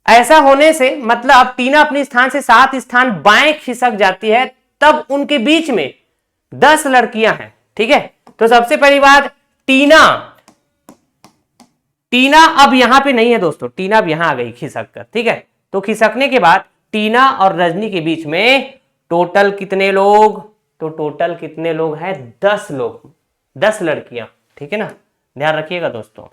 ऐसा होने से मतलब टीना अपने स्थान से 7 स्थान बाएं खिसक जाती है, तब उनके बीच में 10 लड़कियां हैं। ठीक है, तो सबसे पहली बात, टीना टीना अब यहां पे नहीं है दोस्तों, टीना अब यहां आ गई खिसक कर। ठीक है, तो खिसकने के बाद टीना और रजनी के बीच में टोटल कितने लोग, तो टोटल कितने लोग हैं, 10 लोग, 10 लड़कियां। ठीक है ना, ध्यान रखिएगा दोस्तों।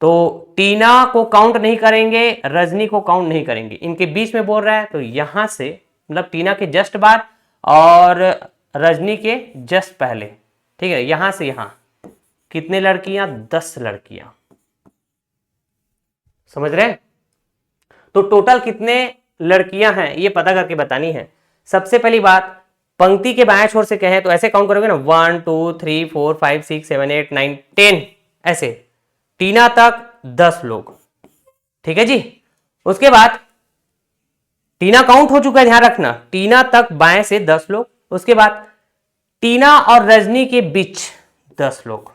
तो टीना को काउंट नहीं करेंगे, रजनी को काउंट नहीं करेंगे, इनके बीच में बोल रहा है, तो यहां से मतलब टीना के जस्ट बाद और रजनी के जस्ट पहले। ठीक है, यहां से यहां कितने लड़कियां, 10 लड़कियां। समझ रहे हैं? तो टोटल कितने लड़कियां हैं ये पता करके बतानी है। सबसे पहली बात, पंक्ति के बाएं छोर से कहें तो ऐसे काउंट करोगे ना, 1 2 3 4 5 6 7 8 9 10, ऐसे टीना तक 10 लोग। ठीक है जी, उसके बाद टीना काउंट हो चुका है, ध्यान रखना, टीना तक बाएं से 10 लोग। उसके बाद टीना और रजनी के बीच 10 लोग।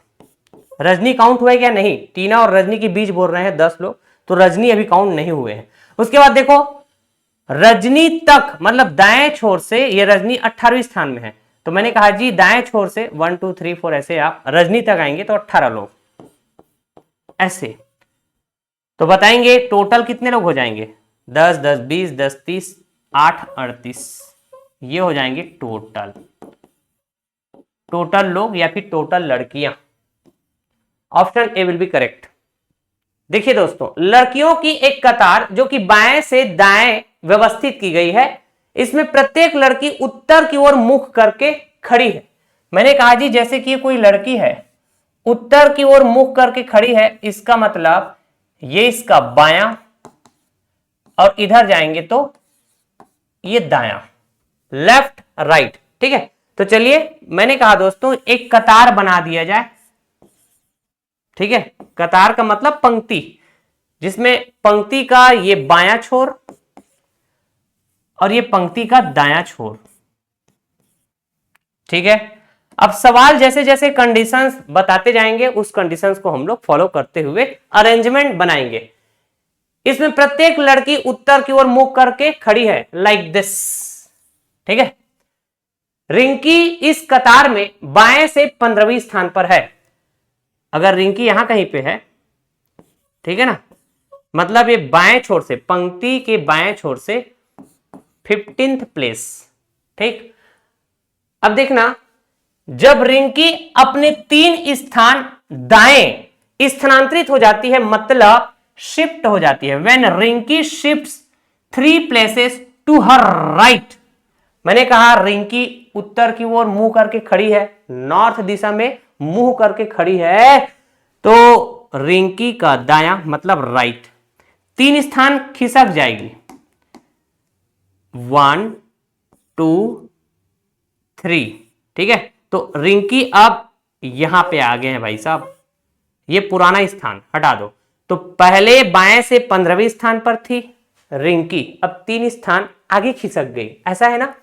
रजनी काउंट हुए क्या, नहीं, टीना और रजनी के बीच बोल रहे हैं 10 लोग, तो रजनी अभी काउंट नहीं हुए हैं। उसके बाद देखो, रजनी तक मतलब दाएं छोर से, ये रजनी 18वें स्थान में है, तो मैंने कहा जी दाएं छोर से 1 2 3 4 ऐसे आप रजनी तक आएंगे तो 18 लोग ऐसे। तो बताएंगे टोटल कितने लोग हो जाएंगे, 10 10 20 10 30 8 38, ये हो जाएंगे टोटल लोग या फिर टोटल लड़कियां। Option A will be correct. देखिए दोस्तों, लड़कियों की एक कतार जो कि बाएं से दाएं व्यवस्थित की गई है, इसमें प्रत्येक लड़की उत्तर की ओर मुख करके खड़ी है। मैंने कहा जी जैसे कि कोई लड़की है उत्तर की ओर मुख करके खड़ी है, इसका मतलब ये इसका बायां, और इधर जाएंगे तो ये दायां, लेफ्ट राइट। ठीक है, तो चलिए मैंने कहा दोस्तों एक कतार बना दिया जाए। ठीक है, कतार का मतलब पंक्ति, जिसमें पंक्ति का ये बायां छोर और ये पंक्ति का दायां छोर। ठीक है, अब सवाल जैसे जैसे कंडीशंस बताते जाएंगे उस कंडीशंस को हम लोग फॉलो करते हुए अरेंजमेंट बनाएंगे। इसमें प्रत्येक लड़की उत्तर की ओर मुख करके खड़ी है, लाइक दिस। ठीक है, रिंकी इस कतार में बाएं से 15वें स्थान पर है। अगर रिंकी यहां कहीं पे है, ठीक है ना, मतलब ये बाएं छोर से, पंक्ति के बाएं छोर से 15th प्लेस। ठीक, अब देखना, जब रिंकी अपने 3 स्थान दाएं स्थानांतरित हो जाती है, मतलब शिफ्ट हो जाती है, when Rinki shifts 3 places to her right. मैंने कहा रिंकी उत्तर की ओर मुंह करके खड़ी है, नॉर्थ दिशा में मुंह करके खड़ी है, तो रिंकी का दायां मतलब राइट 3 स्थान खिसक जाएगी, 1 2 3। ठीक है, तो रिंकी अब यहां पे आ गए हैं भाई साहब, ये पुराना स्थान हटा दो। तो पहले बाएं से 15वें स्थान पर थी रिंकी, अब 3 स्थान आगे खिसक गई, ऐसा है ना।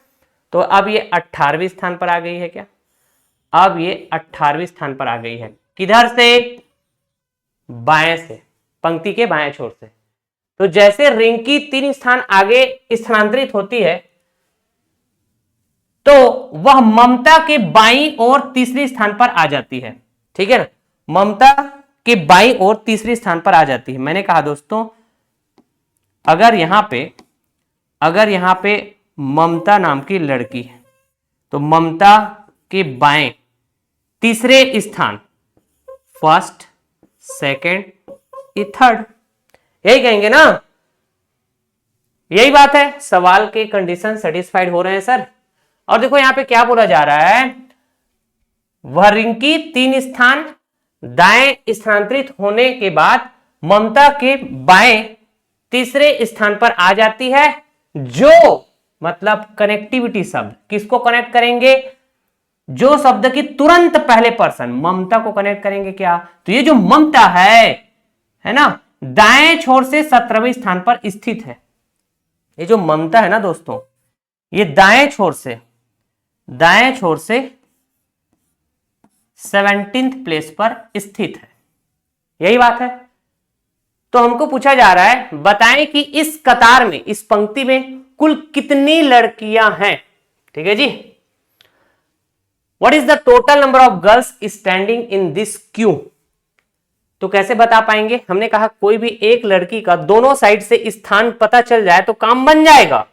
तो अब ये 18वें स्थान पर आ गई है क्या, अब ये 18वें स्थान पर आ गई है, किधर से, बाएं से, पंक्ति के बाएं छोर से। तो जैसे रिंकी 3 स्थान आगे स्थानांतरित होती है, तो वह ममता के बाईं ओर 3रे स्थान पर आ जाती है। ठीक है ना, ममता के बाईं ओर 3रे स्थान पर आ जाती है। मैंने कहा दोस्तों अगर यहां पे ममता नाम की लड़की है, तो ममता के बाएं 3रे स्थान, फर्स्ट सेकंड थर्ड, यही कहेंगे ना, यही बात है। सवाल के कंडीशन सेटिस्फाइड हो रहे हैं सर। और देखो यहां पे क्या बोला जा रहा है, वह रिंकी 3 स्थान दाएं स्थानांतरित होने के बाद ममता के बाएं 3रे स्थान पर आ जाती है, जो मतलब कनेक्टिविटी शब्द, किसको कनेक्ट करेंगे, जो शब्द की तुरंत पहले पर्सन ममता को कनेक्ट करेंगे। क्या, तो ये जो ममता है ना, दाएं छोर से 17वें स्थान पर स्थित है। ये जो ममता है ना दोस्तों, ये दाएं छोर से 17th प्लेस पर स्थित है, यही बात है। तो हमको पूछा जा रहा है बताएं कि इस कतार में, इस पंक्ति में कुल कितनी लड़कियां हैं। ठीक है जी, what is the total number of girls standing in this queue. तो कैसे बता पाएंगे, हमने कहा कोई भी एक लड़की का दोनों साइड से स्थान पता चल जाए तो काम बन जाएगा,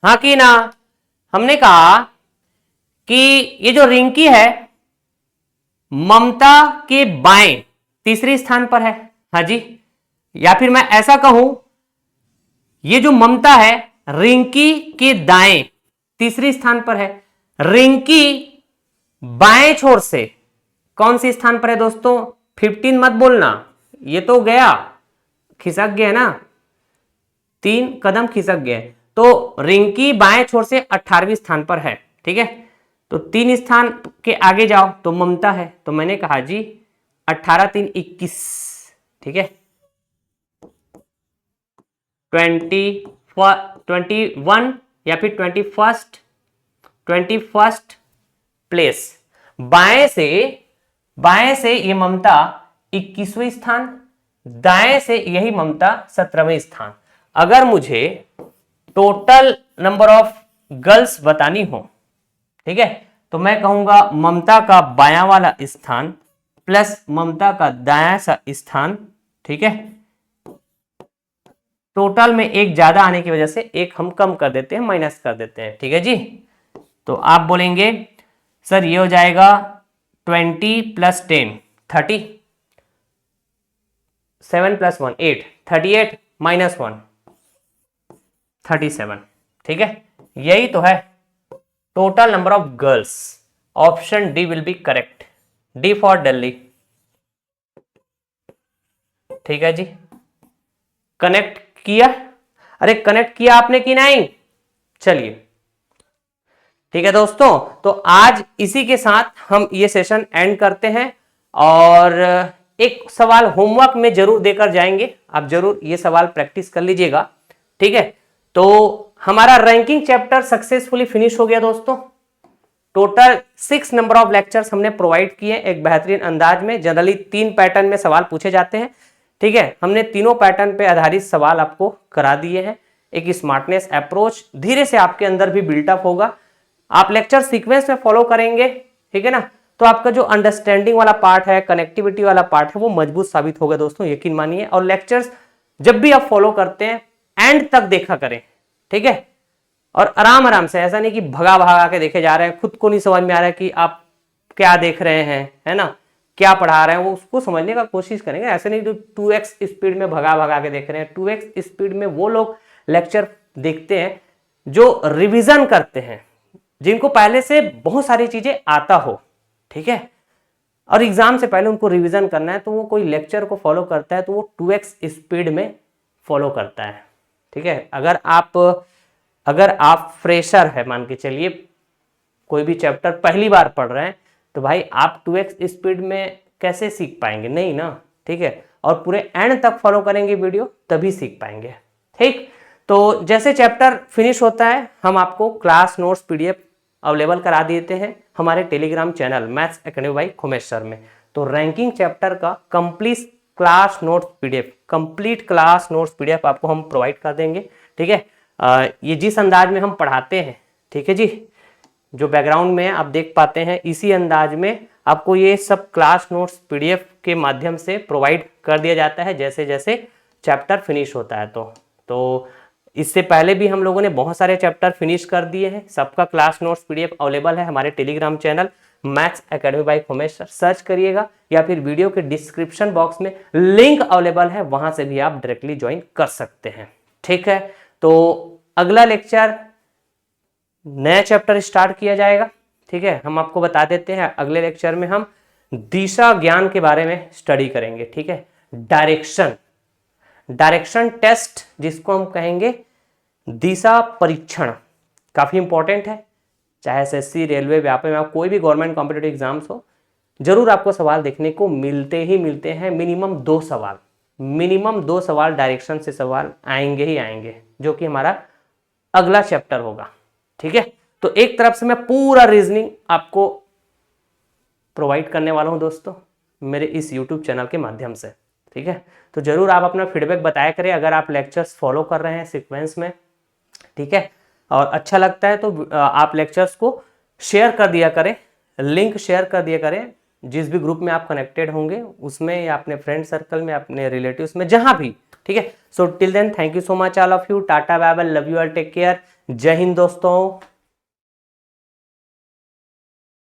हाँ कि ना। हमने कहा कि ये जो रिंकी है ममता के बाएं तीसरे स्थान पर है, हाँ जी। या फिर मैं ऐसा कहूं, ये जो ममता है रिंकी के दाएं तीसरे स्थान पर है। रिंकी बाएं छोर से कौन से स्थान पर है दोस्तों, 15 मत बोलना, ये तो गया, खिसक गया ना, 3 कदम खिसक गए। तो रिंकी बाएं छोर से 18वें स्थान पर है। ठीक है, तो 3 स्थान के आगे जाओ तो ममता है, तो मैंने कहा जी 18 3 21। ठीक है, 21 या फिर 21st प्लेस। बाएं से ये ममता 21वें स्थान, दाएं से यही ममता 17वें स्थान। अगर मुझे टोटल नंबर ऑफ गर्ल्स बतानी हो, ठीक है, तो मैं कहूंगा ममता का बायां वाला स्थान प्लस ममता का दायां सा स्थान। ठीक है, टोटल में एक ज्यादा आने की वजह से एक हम कम कर देते हैं, माइनस कर देते हैं। ठीक है जी, तो आप बोलेंगे सर ये हो जाएगा 20 + 10 30, 7 + 1 8, 38 - 1 37। ठीक है, यही तो है total number of girls. Option D will be correct, D for Delhi. ठीक है जी, कनेक्ट किया, अरे कनेक्ट किया आपने कि नहीं, चलिए ठीक है दोस्तों, तो आज इसी के साथ हम ये सेशन एंड करते हैं। और एक सवाल होमवर्क में जरूर देकर जाएंगे, आप जरूर ये सवाल प्रैक्टिस कर लीजिएगा। ठीक है, तो हमारा रैंकिंग चैप्टर सक्सेसफुली फिनिश हो गया दोस्तों। टोटल 6 नंबर ऑफ लेक्चर्स हमने प्रोवाइड किए एक बेहतरीन अंदाज में। जनरली 3 पैटर्न में सवाल पूछे जाते हैं। ठीक है, हमने तीनों पैटर्न पे आधारित सवाल आपको करा दिए हैं। एक स्मार्टनेस अप्रोच धीरे से आपके अंदर भी बिल्टअप होगा। आप लेक्चर सीक्वेंस में फॉलो करेंगे, ठीक है ना, तो आपका जो अंडरस्टैंडिंग वाला पार्ट है, कनेक्टिविटी वाला पार्ट है, वो मजबूत साबित होगा दोस्तों, यकीन मानिए। और लेक्चर्स जब भी आप फॉलो करते हैं एंड तक देखा करें, ठीक है, और आराम आराम से, ऐसा नहीं कि भगा भगा के देखे जा रहे हैं, खुद को नहीं समझ में आ रहा है कि आप क्या देख रहे हैं, है ना, क्या पढ़ा रहे हैं, वो उसको समझने का कोशिश करेंगे। ऐसे नहीं तो 2x स्पीड में भगा भगा के देख रहे हैं। 2x स्पीड में वो लोग लेक्चर देखते हैं जो रिवीजन करते हैं, जिनको पहले से बहुत सारी चीजें आता हो, ठीक है, और एग्जाम से पहले उनको रिवीजन करना है, तो वो कोई लेक्चर को फॉलो करता है तो वो 2x स्पीड में फॉलो करता है। ठीक है, अगर आप फ्रेशर है, मान के चलिए कोई भी चैप्टर पहली बार पढ़ रहे हैं, तो भाई आप 2x स्पीड में कैसे सीख पाएंगे, नहीं ना। ठीक है, और पूरे एंड तक फॉलो करेंगे वीडियो, तभी सीख पाएंगे। ठीक, तो जैसे चैप्टर फिनिश होता है हम आपको क्लास नोट्स PDF अवेलेबल करा देते हैं हमारे Telegram channel maths academy by Khumesh sir में। तो रैंकिंग चैप्टर का कंप्लीट क्लास नोट्स PDF आपको हम प्रोवाइड कर देंगे। ठीक है, ये जिस अंदाज में हम पढ़ाते हैं, ठीक है जी, जो बैकग्राउंड में आप देख पाते हैं, इसी अंदाज में आपको ये सब क्लास नोट्स PDF के माध्यम से प्रोवाइड कर दिया जाता है जैसे जैसे चैप्टर फिनिश होता है। तो इससे पहले भी हम लोगों ने बहुत सारे चैप्टर फिनिश कर दिए हैं। सबका क्लास नोट्स PDF अवेलेबल है हमारे Telegram channel maths academy by Khumesh sir, search करिएगा, या फिर वीडियो के डिस्क्रिप्शन बॉक्स में लिंक अवेलेबल है, वहां से भी आप डायरेक्टली ज्वाइन कर सकते हैं। ठीक है, तो अगला लेक्चर नया चैप्टर स्टार्ट किया जाएगा। ठीक है, हम आपको बता देते हैं अगले लेक्चर में हम दिशा ज्ञान के बारे में स्टडी करेंगे। ठीक है, डायरेक्शन टेस्ट, जिसको हम कहेंगे दिशा परीक्षण, काफी इंपॉर्टेंट है। चाहे SSC, रेलवे, व्यापक में कोई भी गवर्नमेंट कॉम्पिटिटिव एग्जाम्स हो, जरूर आपको सवाल देखने को मिलते हैं। मिनिमम 2 सवाल डायरेक्शन से सवाल आएंगे ही आएंगे, जो कि हमारा अगला चैप्टर होगा। ठीक है, तो एक तरफ से मैं पूरा रीजनिंग आपको प्रोवाइड करने वाला हूं दोस्तों मेरे इस YouTube चैनल के माध्यम से। ठीक है। तो जरूर आप अपना फीडबैक बताया करें अगर आप लेक्चर्स फॉलो कर रहे हैं सीक्वेंस में, ठीक है। और अच्छा लगता है तो आप लेक्चर्स को शेयर कर दिया करें, लिंक शेयर कर दिया करें जिस भी ग्रुप में आप कनेक्टेड होंगे उसमें, या अपने फ्रेंड सर्कल में, अपने रिलेटिव्स में, जहां भी, ठीक है। So till then thank you so much all of you, tata bye bye, love you all, take care, जय हिंद दोस्तों।